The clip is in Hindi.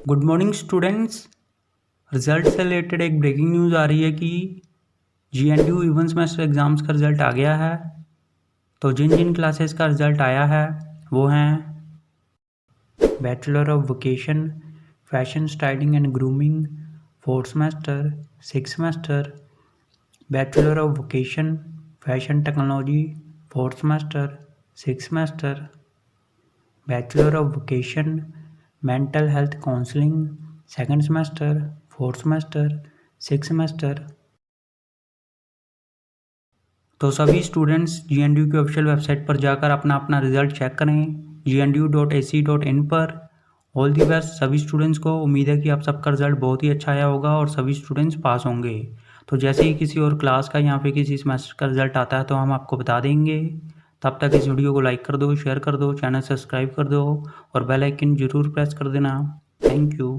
Good morning students. रिजल्ट से रिलेटेड एक ब्रेकिंग न्यूज़ आ रही है कि GNDU इवन सेमेस्टर एग्ज़ाम्स का रिज़ल्ट आ गया है। तो जिन जिन क्लासेस का रिज़ल्ट आया है वो हैं bachelor of vocation fashion styling and grooming 4th semester, 6th semester, bachelor of vocation fashion technology 4th semester, 6th semester, bachelor of vocation mental health counselling 2nd semester, 4th semester, 6th semester. तो सभी स्टूडेंट्स GNDU की ऑफिशियल वेबसाइट पर जाकर अपना अपना रिजल्ट चेक करें gnu.ac.in पर। ऑल दी बेस्ट सभी स्टूडेंट्स को। उम्मीद है कि आप सबका रिजल्ट बहुत ही अच्छा आया होगा और सभी स्टूडेंट्स पास होंगे। तो जैसे ही किसी और क्लास का या फिर किसी सेमेस्टर का रिजल्ट आता है तो हम आपको बता देंगे। तब तक इस वीडियो को लाइक कर दो, शेयर कर दो, चैनल सब्सक्राइब कर दो और बेल आइकन ज़रूर प्रेस कर देना। Thank you.